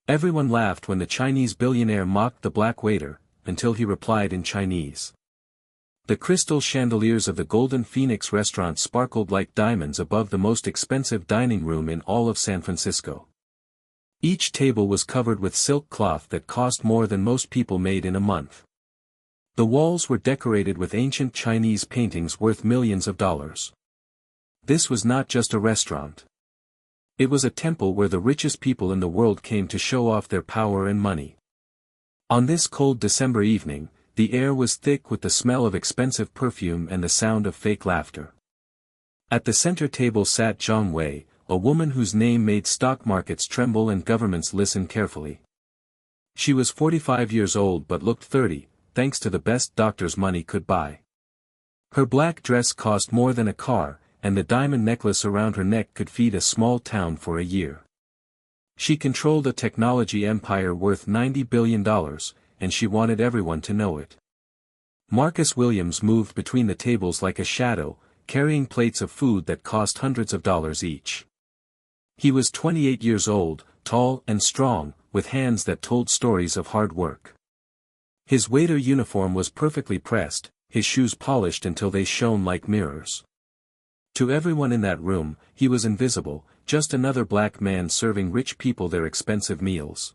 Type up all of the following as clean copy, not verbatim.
Everyone laughed when the Chinese billionaire mocked the black waiter, until he replied in Chinese. The crystal chandeliers of the Golden Phoenix restaurant sparkled like diamonds above the most expensive dining room in all of San Francisco. Each table was covered with silk cloth that cost more than most people made in a month. The walls were decorated with ancient Chinese paintings worth millions of dollars. This was not just a restaurant. It was a temple where the richest people in the world came to show off their power and money. On this cold December evening, the air was thick with the smell of expensive perfume and the sound of fake laughter. At the center table sat Zhang Wei, a woman whose name made stock markets tremble and governments listen carefully. She was 45 years old but looked 30, thanks to the best doctors money could buy. Her black dress cost more than a car, and the diamond necklace around her neck could feed a small town for a year. She controlled a technology empire worth $90 billion, and she wanted everyone to know it. Marcus Williams moved between the tables like a shadow, carrying plates of food that cost hundreds of dollars each. He was 28 years old, tall and strong, with hands that told stories of hard work. His waiter uniform was perfectly pressed, his shoes polished until they shone like mirrors. To everyone in that room, he was invisible, just another black man serving rich people their expensive meals.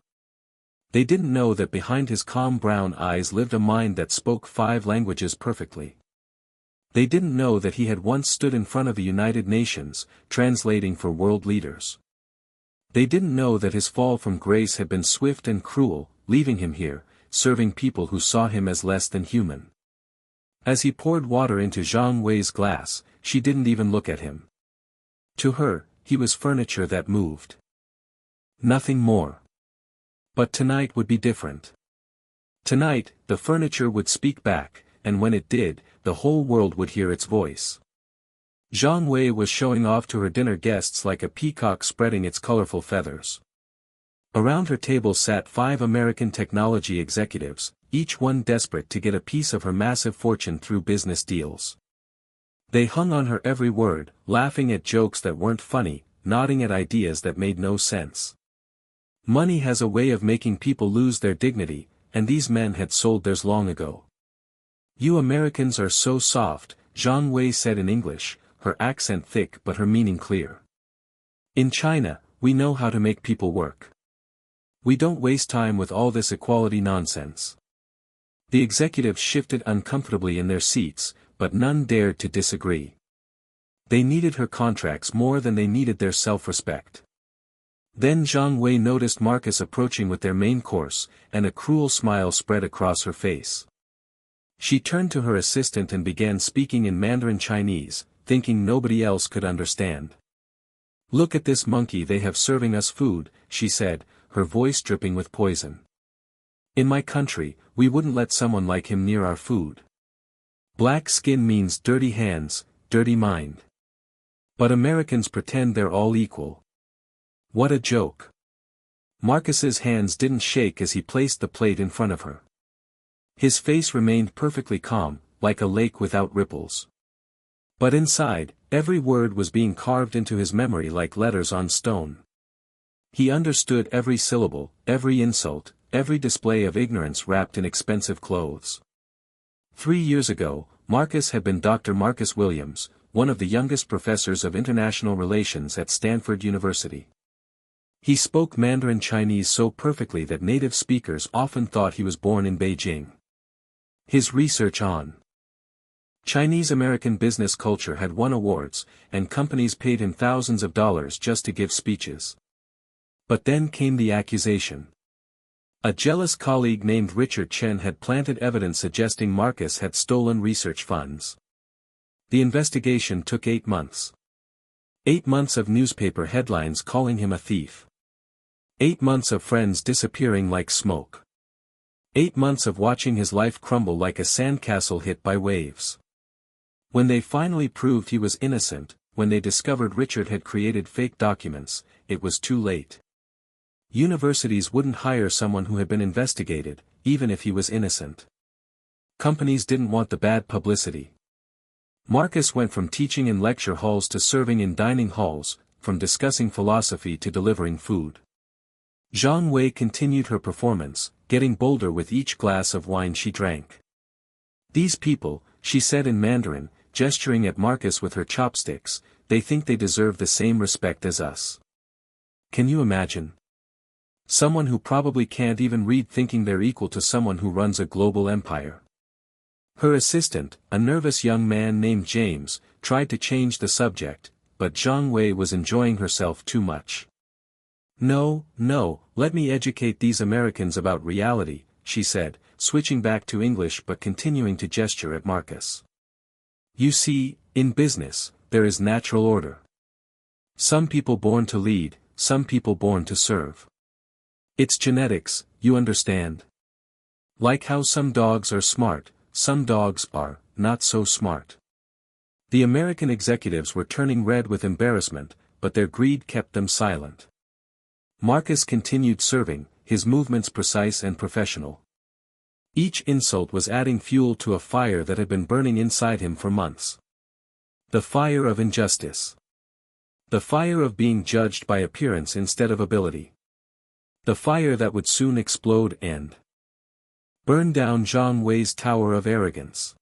They didn't know that behind his calm brown eyes lived a mind that spoke 5 languages perfectly. They didn't know that he had once stood in front of the United Nations, translating for world leaders. They didn't know that his fall from grace had been swift and cruel, leaving him here, serving people who saw him as less than human. As he poured water into Zhang Wei's glass, she didn't even look at him. To her, he was furniture that moved. Nothing more. But tonight would be different. Tonight, the furniture would speak back, and when it did, the whole world would hear its voice. Zhang Wei was showing off to her dinner guests like a peacock spreading its colorful feathers. Around her table sat 5 American technology executives, each one desperate to get a piece of her massive fortune through business deals. They hung on her every word, laughing at jokes that weren't funny, nodding at ideas that made no sense. Money has a way of making people lose their dignity, and these men had sold theirs long ago. "You Americans are so soft," Zhang Wei said in English, her accent thick but her meaning clear. "In China, we know how to make people work. We don't waste time with all this equality nonsense." The executives shifted uncomfortably in their seats, but none dared to disagree. They needed her contracts more than they needed their self-respect. Then Zhang Wei noticed Marcus approaching with their main course, and a cruel smile spread across her face. She turned to her assistant and began speaking in Mandarin Chinese, thinking nobody else could understand. "Look at this monkey they have serving us food," she said, her voice dripping with poison. "In my country, we wouldn't let someone like him near our food. Black skin means dirty hands, dirty mind. But Americans pretend they're all equal. What a joke." Marcus's hands didn't shake as he placed the plate in front of her. His face remained perfectly calm, like a lake without ripples. But inside, every word was being carved into his memory like letters on stone. He understood every syllable, every insult, every display of ignorance wrapped in expensive clothes. 3 years ago, Marcus had been Dr. Marcus Williams, one of the youngest professors of international relations at Stanford University. He spoke Mandarin Chinese so perfectly that native speakers often thought he was born in Beijing. His research on Chinese-American business culture had won awards, and companies paid him thousands of dollars just to give speeches. But then came the accusation. A jealous colleague named Richard Chen had planted evidence suggesting Marcus had stolen research funds. The investigation took 8 months. 8 months of newspaper headlines calling him a thief. 8 months of friends disappearing like smoke. 8 months of watching his life crumble like a sandcastle hit by waves. When they finally proved he was innocent, when they discovered Richard had created fake documents, it was too late. Universities wouldn't hire someone who had been investigated, even if he was innocent. Companies didn't want the bad publicity. Marcus went from teaching in lecture halls to serving in dining halls, from discussing philosophy to delivering food. Zhang Wei continued her performance, getting bolder with each glass of wine she drank. These people, she said in Mandarin, gesturing at Marcus with her chopsticks, they think they deserve the same respect as us. Can you imagine? Someone who probably can't even read thinking they're equal to someone who runs a global empire. Her assistant, a nervous young man named James, tried to change the subject, but Zhang Wei was enjoying herself too much. No, let me educate these Americans about reality, she said, switching back to English but continuing to gesture at Marcus. You see, in business, there is natural order. Some people born to lead, some people born to serve. It's genetics, you understand? Like how some dogs are smart, some dogs are not so smart. The American executives were turning red with embarrassment, but their greed kept them silent. Marcus continued serving, his movements precise and professional. Each insult was adding fuel to a fire that had been burning inside him for months. The fire of injustice. The fire of being judged by appearance instead of ability. The fire that would soon explode and burn down Zhang Wei's tower of arrogance.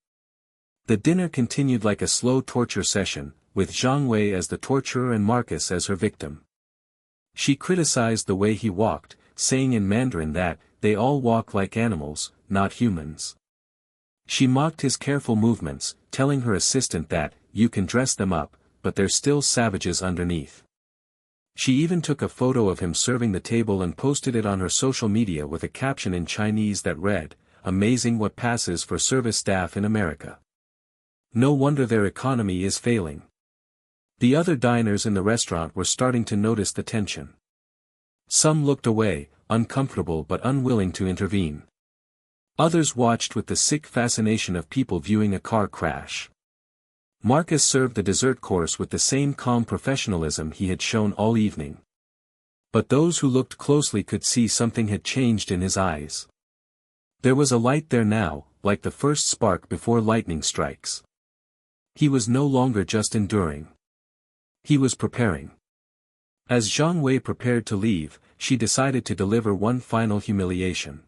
The dinner continued like a slow torture session, with Zhang Wei as the torturer and Marcus as her victim. She criticized the way he walked, saying in Mandarin that, they all walk like animals, not humans. She mocked his careful movements, telling her assistant that, you can dress them up, but they're still savages underneath. She even took a photo of him serving the table and posted it on her social media with a caption in Chinese that read, "Amazing what passes for service staff in America. No wonder their economy is failing." The other diners in the restaurant were starting to notice the tension. Some looked away, uncomfortable but unwilling to intervene. Others watched with the sick fascination of people viewing a car crash. Marcus served the dessert course with the same calm professionalism he had shown all evening. But those who looked closely could see something had changed in his eyes. There was a light there now, like the first spark before lightning strikes. He was no longer just enduring. He was preparing. As Zhang Wei prepared to leave, she decided to deliver one final humiliation.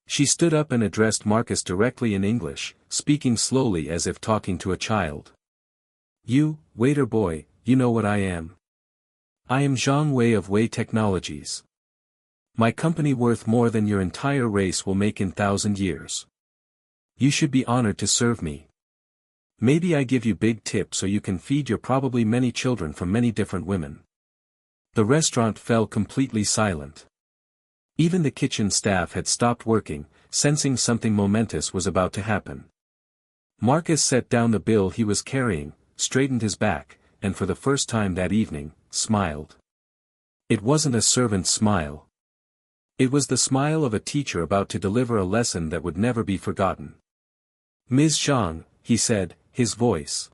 She stood up and addressed Marcus directly in English, speaking slowly as if talking to a child. You, waiter boy, you know what I am. I am Zhang Wei of Wei Technologies. My company worth more than your entire race will make in 1,000 years. You should be honored to serve me. Maybe I give you big tip so you can feed your probably many children from many different women. The restaurant fell completely silent. Even the kitchen staff had stopped working, sensing something momentous was about to happen. Marcus set down the bill he was carrying, straightened his back, and for the first time that evening, smiled. It wasn't a servant's smile. It was the smile of a teacher about to deliver a lesson that would never be forgotten. Ms. Zhang, he said, his voice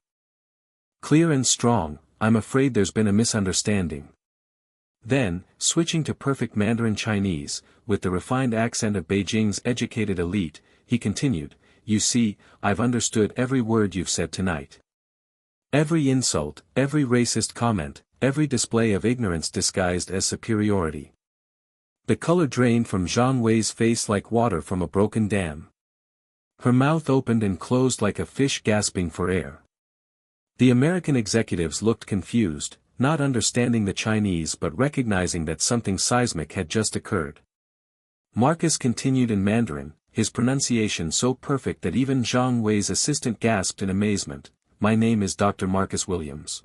clear and strong, I'm afraid there's been a misunderstanding. Then, switching to perfect Mandarin Chinese, with the refined accent of Beijing's educated elite, he continued, you see, I've understood every word you've said tonight. Every insult, every racist comment, every display of ignorance disguised as superiority. The color drained from Zhang Wei's face like water from a broken dam. Her mouth opened and closed like a fish gasping for air. The American executives looked confused, not understanding the Chinese but recognizing that something seismic had just occurred. Marcus continued in Mandarin, his pronunciation so perfect that even Zhang Wei's assistant gasped in amazement. My name is Dr. Marcus Williams.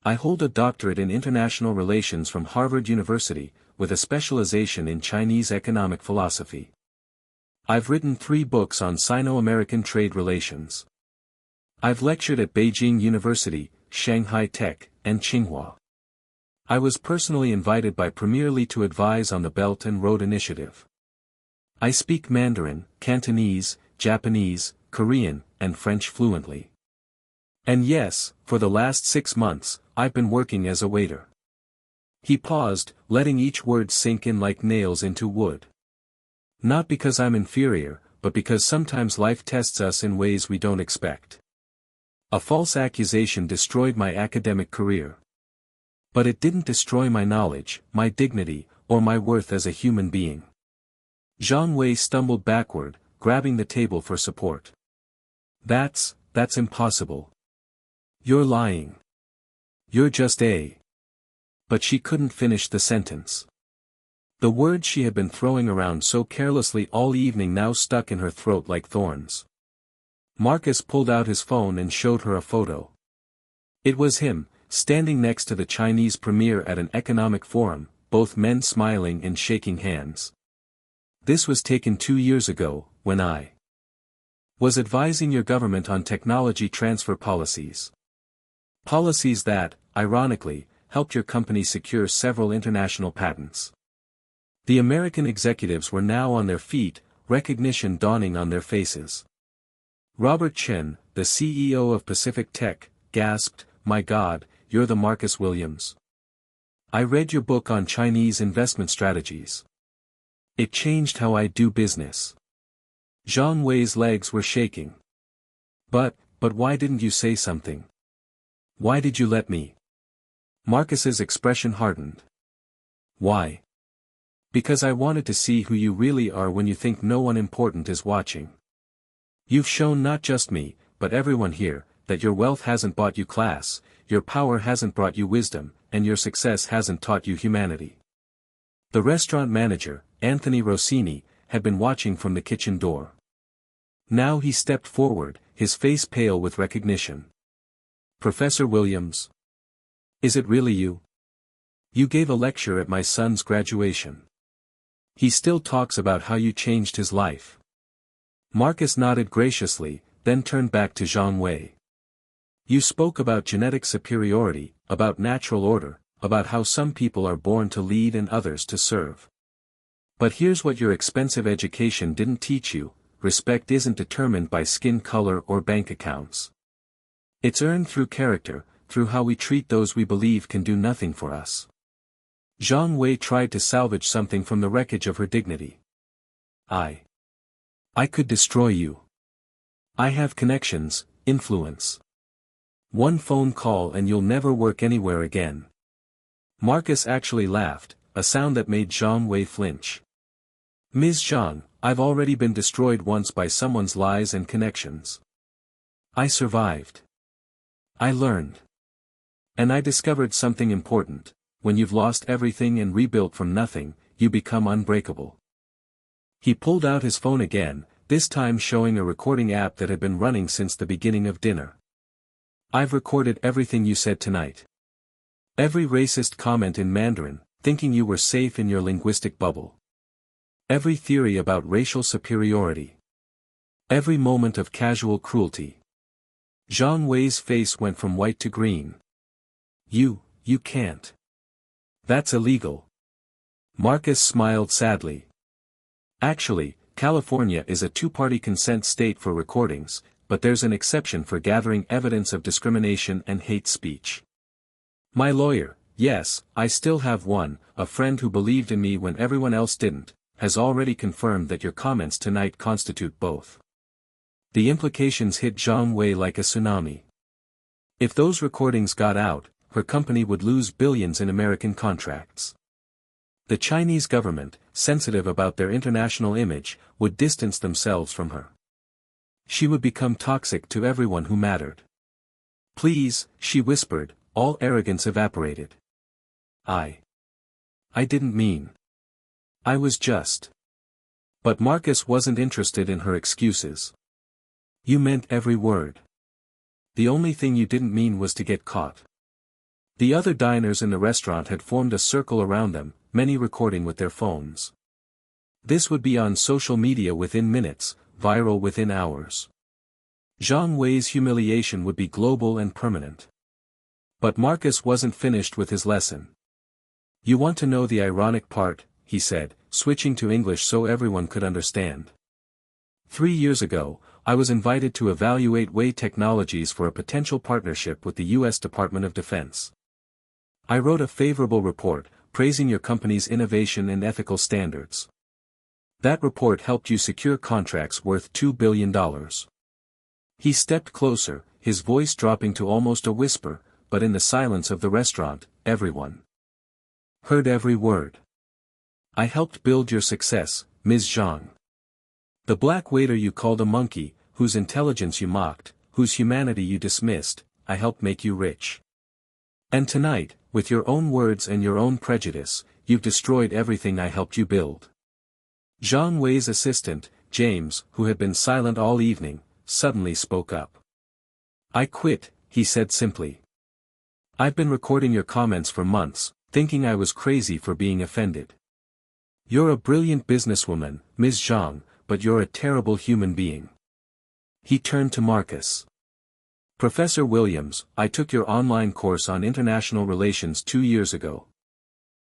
I hold a doctorate in international relations from Harvard University, with a specialization in Chinese economic philosophy. I've written 3 books on Sino-American trade relations. I've lectured at Beijing University, Shanghai Tech, and Tsinghua. I was personally invited by Premier Li to advise on the Belt and Road Initiative. I speak Mandarin, Cantonese, Japanese, Korean, and French fluently. And yes, for the last 6 months, I've been working as a waiter. He paused, letting each word sink in like nails into wood. Not because I'm inferior, but because sometimes life tests us in ways we don't expect. A false accusation destroyed my academic career. But it didn't destroy my knowledge, my dignity, or my worth as a human being. Zhang Wei stumbled backward, grabbing the table for support. That's impossible. You're lying. You're just a... But she couldn't finish the sentence. The words she had been throwing around so carelessly all evening now stuck in her throat like thorns. Marcus pulled out his phone and showed her a photo. It was him, standing next to the Chinese premier at an economic forum, both men smiling and shaking hands. This was taken 2 years ago, when I was advising your government on technology transfer policies. Policies that, ironically, helped your company secure several international patents. The American executives were now on their feet, recognition dawning on their faces. Robert Chen, the CEO of Pacific Tech, gasped, "My God, you're the Marcus Williams. I read your book on Chinese investment strategies. It changed how I do business." Zhang Wei's legs were shaking. But why didn't you say something? Why did you let me?" Marcus's expression hardened. "Why? Because I wanted to see who you really are when you think no one important is watching. You've shown not just me, but everyone here, that your wealth hasn't bought you class, your power hasn't brought you wisdom, and your success hasn't taught you humanity." The restaurant manager, Anthony Rossini, had been watching from the kitchen door. Now he stepped forward, his face pale with recognition. "Professor Williams? Is it really you? You gave a lecture at my son's graduation. He still talks about how you changed his life." Marcus nodded graciously, then turned back to Zhang Wei. "You spoke about genetic superiority, about natural order, about how some people are born to lead and others to serve. But here's what your expensive education didn't teach you: respect isn't determined by skin color or bank accounts. It's earned through character, through how we treat those we believe can do nothing for us." Zhang Wei tried to salvage something from the wreckage of her dignity. I could destroy you. I have connections, influence. One phone call and you'll never work anywhere again." Marcus actually laughed, a sound that made Zhang Wei flinch. "Ms. Zhang, I've already been destroyed once by someone's lies and connections. I survived. I learned. And I discovered something important: when you've lost everything and rebuilt from nothing, you become unbreakable." He pulled out his phone again, this time showing a recording app that had been running since the beginning of dinner. "I've recorded everything you said tonight. Every racist comment in Mandarin, thinking you were safe in your linguistic bubble. Every theory about racial superiority. Every moment of casual cruelty." Zhang Wei's face went from white to green. You can't. That's illegal." Marcus smiled sadly. "Actually, California is a two-party consent state for recordings, but there's an exception for gathering evidence of discrimination and hate speech. My lawyer, yes, I still have one, a friend who believed in me when everyone else didn't, has already confirmed that your comments tonight constitute both." The implications hit Zhang Wei like a tsunami. If those recordings got out, her company would lose billions in American contracts. The Chinese government, sensitive about their international image, would distance themselves from her. She would become toxic to everyone who mattered. "Please," she whispered, all arrogance evaporated. I didn't mean. I was just." But Marcus wasn't interested in her excuses. "You meant every word. The only thing you didn't mean was to get caught." The other diners in the restaurant had formed a circle around them, many recording with their phones. This would be on social media within minutes, viral within hours. Zhang Wei's humiliation would be global and permanent. But Marcus wasn't finished with his lesson. "You want to know the ironic part," he said, switching to English so everyone could understand. 3 years ago, I was invited to evaluate Wei Technologies for a potential partnership with the U.S. Department of Defense. I wrote a favorable report, praising your company's innovation and ethical standards. That report helped you secure contracts worth $2 billion. He stepped closer, his voice dropping to almost a whisper, but in the silence of the restaurant, everyone heard every word. I helped build your success, Ms. Zhang. The black waiter you called a monkey, whose intelligence you mocked, whose humanity you dismissed, I helped make you rich. And tonight, with your own words and your own prejudice, you've destroyed everything I helped you build. Zhang Wei's assistant, James, who had been silent all evening, suddenly spoke up. I quit, he said simply. I've been recording your comments for months, thinking I was crazy for being offended. You're a brilliant businesswoman, Ms. Zhang, but you're a terrible human being. He turned to Marcus. Professor Williams, I took your online course on international relations 2 years ago.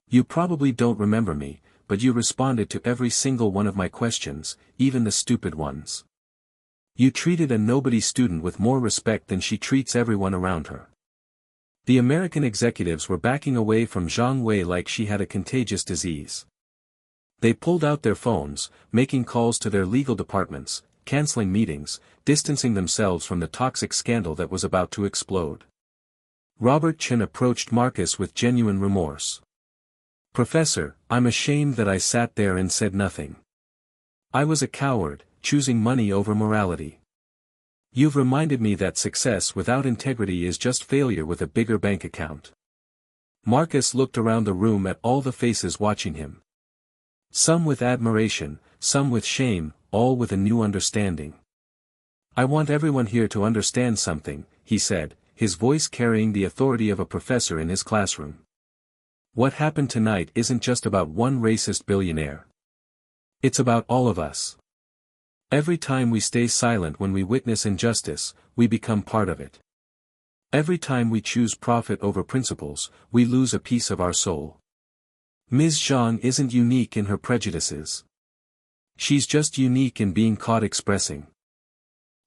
You probably don't remember me, but you responded to every single one of my questions, even the stupid ones. You treated a nobody student with more respect than she treats everyone around her. The American executives were backing away from Zhang Wei like she had a contagious disease. They pulled out their phones, making calls to their legal departments, canceling meetings, distancing themselves from the toxic scandal that was about to explode. Robert Chen approached Marcus with genuine remorse. Professor, I'm ashamed that I sat there and said nothing. I was a coward, choosing money over morality. You've reminded me that success without integrity is just failure with a bigger bank account. Marcus looked around the room at all the faces watching him. Some with admiration, some with shame, all with a new understanding. I want everyone here to understand something, he said, his voice carrying the authority of a professor in his classroom. What happened tonight isn't just about one racist billionaire. It's about all of us. Every time we stay silent when we witness injustice, we become part of it. Every time we choose profit over principles, we lose a piece of our soul. Ms. Zhang isn't unique in her prejudices. She's just unique in being caught expressing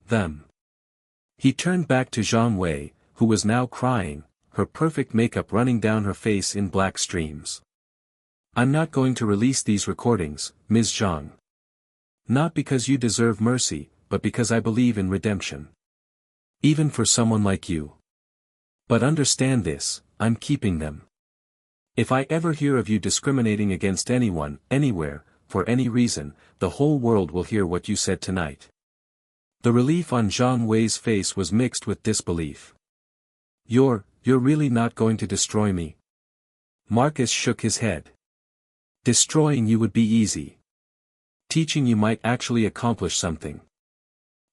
them. He turned back to Zhang Wei, who was now crying, her perfect makeup running down her face in black streams. I'm not going to release these recordings, Ms. Zhang. Not because you deserve mercy, but because I believe in redemption. Even for someone like you. But understand this, I'm keeping them. If I ever hear of you discriminating against anyone, anywhere, for any reason, the whole world will hear what you said tonight. The relief on Zhang Wei's face was mixed with disbelief. You're really not going to destroy me? Marcus shook his head. Destroying you would be easy. Teaching you might actually accomplish something.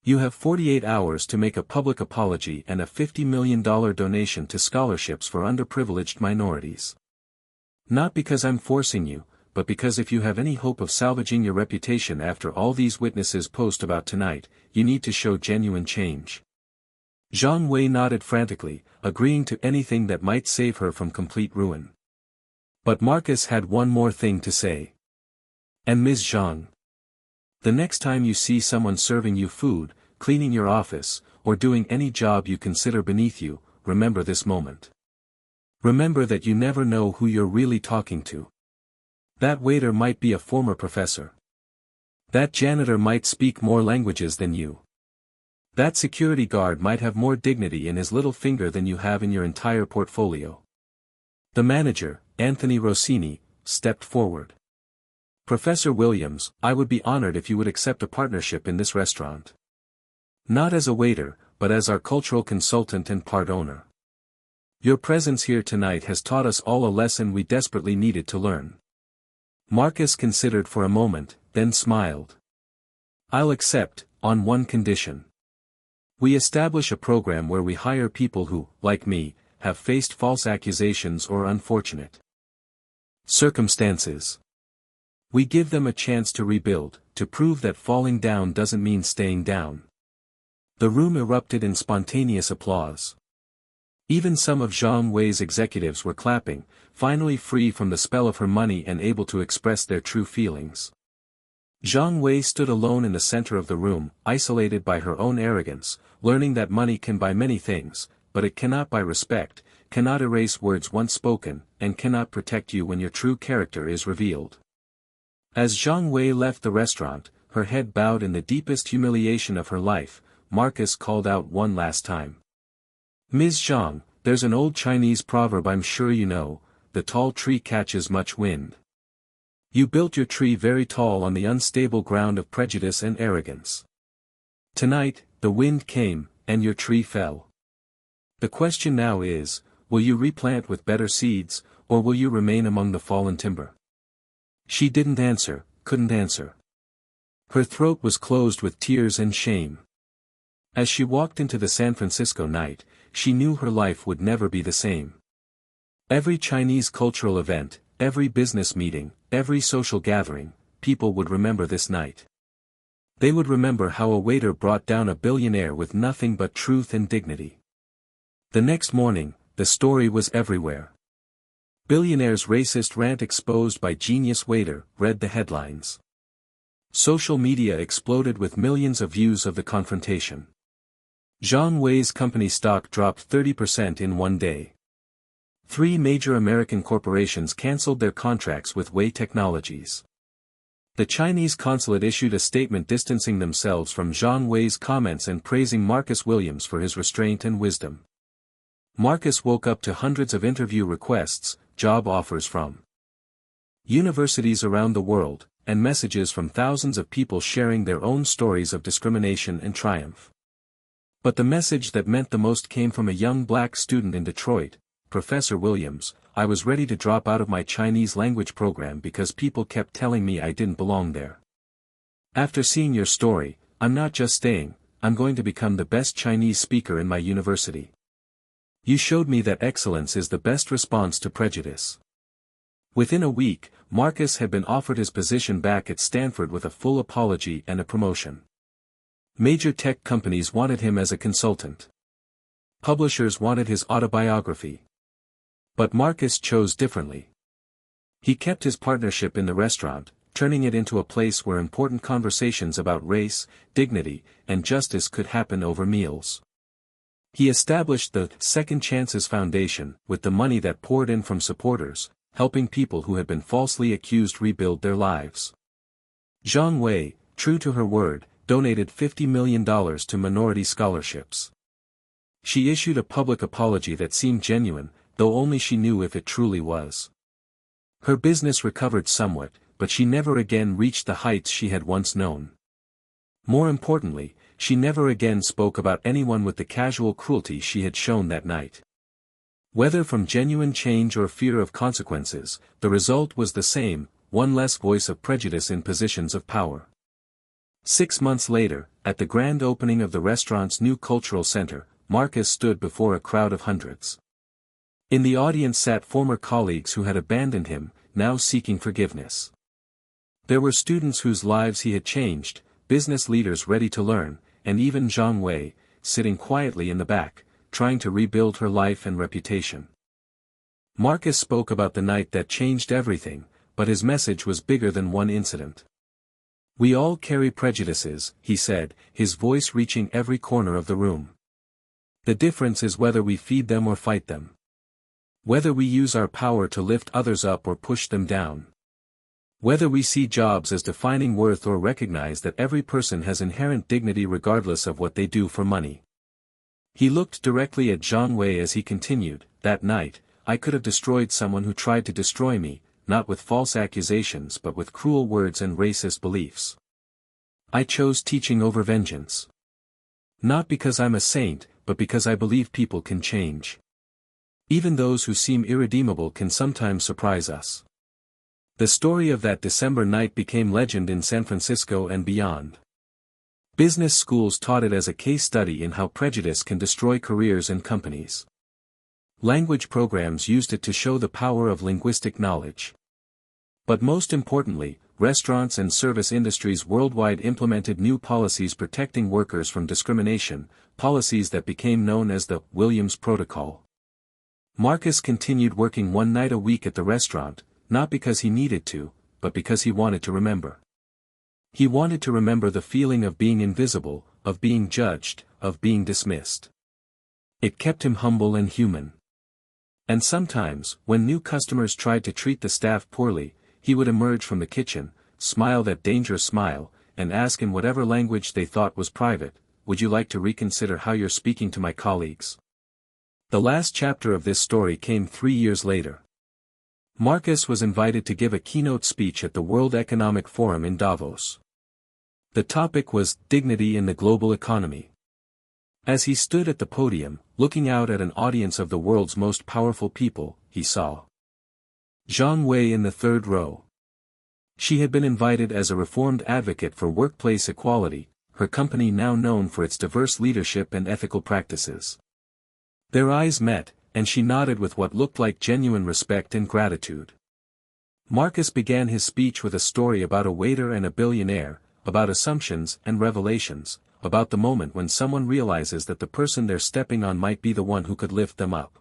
You have 48 hours to make a public apology and a $50 million donation to scholarships for underprivileged minorities. Not because I'm forcing you, but because if you have any hope of salvaging your reputation after all these witnesses post about tonight, you need to show genuine change. Zhang Wei nodded frantically, agreeing to anything that might save her from complete ruin. But Marcus had one more thing to say. And Ms. Zhang. The next time you see someone serving you food, cleaning your office, or doing any job you consider beneath you, remember this moment. Remember that you never know who you're really talking to. That waiter might be a former professor. That janitor might speak more languages than you. That security guard might have more dignity in his little finger than you have in your entire portfolio. The manager, Anthony Rossini, stepped forward. Professor Williams, I would be honored if you would accept a partnership in this restaurant. Not as a waiter, but as our cultural consultant and part owner. Your presence here tonight has taught us all a lesson we desperately needed to learn. Marcus considered for a moment, then smiled. I'll accept, on one condition. We establish a program where we hire people who, like me, have faced false accusations or unfortunate circumstances. We give them a chance to rebuild, to prove that falling down doesn't mean staying down. The room erupted in spontaneous applause. Even some of Zhang Wei's executives were clapping, finally free from the spell of her money and able to express their true feelings. Zhang Wei stood alone in the center of the room, isolated by her own arrogance, learning that money can buy many things, but it cannot buy respect, cannot erase words once spoken, and cannot protect you when your true character is revealed. As Zhang Wei left the restaurant, her head bowed in the deepest humiliation of her life, Marcus called out one last time. Ms. Zhang, there's an old Chinese proverb I'm sure you know, the tall tree catches much wind. You built your tree very tall on the unstable ground of prejudice and arrogance. Tonight, the wind came, and your tree fell. The question now is, will you replant with better seeds, or will you remain among the fallen timber? She didn't answer, couldn't answer. Her throat was closed with tears and shame. As she walked into the San Francisco night, she knew her life would never be the same. Every Chinese cultural event, every business meeting, every social gathering, people would remember this night. They would remember how a waiter brought down a billionaire with nothing but truth and dignity. The next morning, the story was everywhere. Billionaire's racist rant exposed by genius waiter, read the headlines. Social media exploded with millions of views of the confrontation. Zhang Wei's company stock dropped 30% in one day. 3 major American corporations canceled their contracts with Wei Technologies. The Chinese consulate issued a statement distancing themselves from Zhang Wei's comments and praising Marcus Williams for his restraint and wisdom. Marcus woke up to hundreds of interview requests, job offers from universities around the world, and messages from thousands of people sharing their own stories of discrimination and triumph. But the message that meant the most came from a young black student in Detroit. Professor Williams, I was ready to drop out of my Chinese language program because people kept telling me I didn't belong there. After seeing your story, I'm not just staying, I'm going to become the best Chinese speaker in my university. You showed me that excellence is the best response to prejudice. Within a week, Marcus had been offered his position back at Stanford with a full apology and a promotion. Major tech companies wanted him as a consultant. Publishers wanted his autobiography. But Marcus chose differently. He kept his partnership in the restaurant, turning it into a place where important conversations about race, dignity, and justice could happen over meals. He established the Second Chances Foundation, with the money that poured in from supporters, helping people who had been falsely accused rebuild their lives. Zhang Wei, true to her word, donated $50 million to minority scholarships. She issued a public apology that seemed genuine, though only she knew if it truly was. Her business recovered somewhat, but she never again reached the heights she had once known. More importantly, she never again spoke about anyone with the casual cruelty she had shown that night. Whether from genuine change or fear of consequences, the result was the same, one less voice of prejudice in positions of power. 6 months later, at the grand opening of the restaurant's new cultural center, Marcus stood before a crowd of hundreds. In the audience sat former colleagues who had abandoned him, now seeking forgiveness. There were students whose lives he had changed, business leaders ready to learn, and even Zhang Wei, sitting quietly in the back, trying to rebuild her life and reputation. Marcus spoke about the night that changed everything, but his message was bigger than one incident. We all carry prejudices, he said, his voice reaching every corner of the room. The difference is whether we feed them or fight them. Whether we use our power to lift others up or push them down. Whether we see jobs as defining worth or recognize that every person has inherent dignity regardless of what they do for money. He looked directly at Zhang Wei as he continued, that night, I could have destroyed someone who tried to destroy me, not with false accusations but with cruel words and racist beliefs. I chose teaching over vengeance. Not because I'm a saint, but because I believe people can change. Even those who seem irredeemable can sometimes surprise us. The story of that December night became legend in San Francisco and beyond. Business schools taught it as a case study in how prejudice can destroy careers and companies. Language programs used it to show the power of linguistic knowledge. But most importantly, restaurants and service industries worldwide implemented new policies protecting workers from discrimination, policies that became known as the Williams Protocol. Marcus continued working one night a week at the restaurant, not because he needed to, but because he wanted to remember. He wanted to remember the feeling of being invisible, of being judged, of being dismissed. It kept him humble and human. And sometimes, when new customers tried to treat the staff poorly, he would emerge from the kitchen, smile that dangerous smile, and ask in whatever language they thought was private, would you like to reconsider how you're speaking to my colleagues? The last chapter of this story came 3 years later. Marcus was invited to give a keynote speech at the World Economic Forum in Davos. The topic was dignity in the global economy. As he stood at the podium, looking out at an audience of the world's most powerful people, he saw Zhang Wei in the third row. She had been invited as a reformed advocate for workplace equality, her company now known for its diverse leadership and ethical practices. Their eyes met, and she nodded with what looked like genuine respect and gratitude. Marcus began his speech with a story about a waiter and a billionaire, about assumptions and revelations, about the moment when someone realizes that the person they're stepping on might be the one who could lift them up.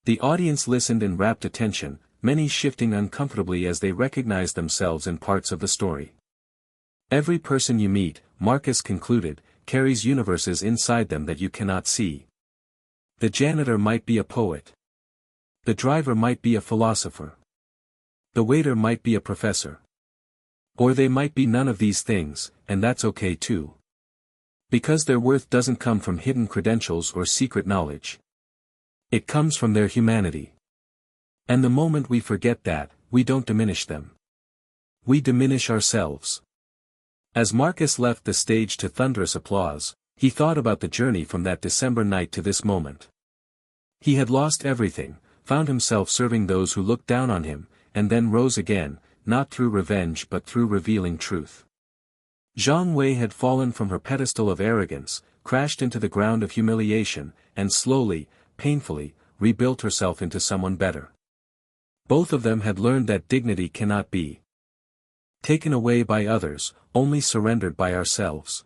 The audience listened in rapt attention, many shifting uncomfortably as they recognized themselves in parts of the story. Every person you meet, Marcus concluded, carries universes inside them that you cannot see. The janitor might be a poet. The driver might be a philosopher. The waiter might be a professor. Or they might be none of these things, and that's okay too. Because their worth doesn't come from hidden credentials or secret knowledge. It comes from their humanity. And the moment we forget that, we don't diminish them. We diminish ourselves. As Marcus left the stage to thunderous applause, he thought about the journey from that December night to this moment. He had lost everything, found himself serving those who looked down on him, and then rose again, not through revenge but through revealing truth. Zhang Wei had fallen from her pedestal of arrogance, crashed into the ground of humiliation, and slowly, painfully, rebuilt herself into someone better. Both of them had learned that dignity cannot be taken away by others, only surrendered by ourselves.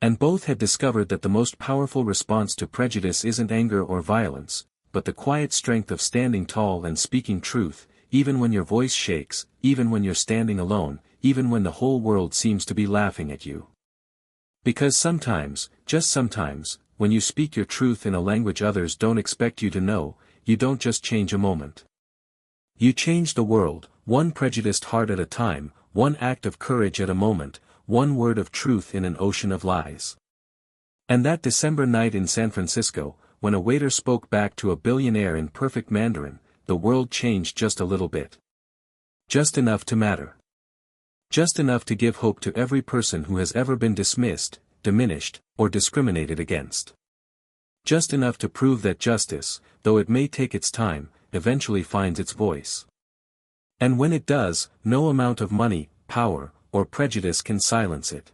And both had discovered that the most powerful response to prejudice isn't anger or violence, but the quiet strength of standing tall and speaking truth, even when your voice shakes, even when you're standing alone, even when the whole world seems to be laughing at you. Because sometimes, just sometimes, when you speak your truth in a language others don't expect you to know, you don't just change a moment. You change the world, one prejudiced heart at a time, one act of courage at a moment, one word of truth in an ocean of lies. And that December night in San Francisco, when a waiter spoke back to a billionaire in perfect Mandarin, the world changed just a little bit. Just enough to matter. Just enough to give hope to every person who has ever been dismissed, diminished, or discriminated against. Just enough to prove that justice, though it may take its time, eventually finds its voice. And when it does, no amount of money, power, or prejudice can silence it.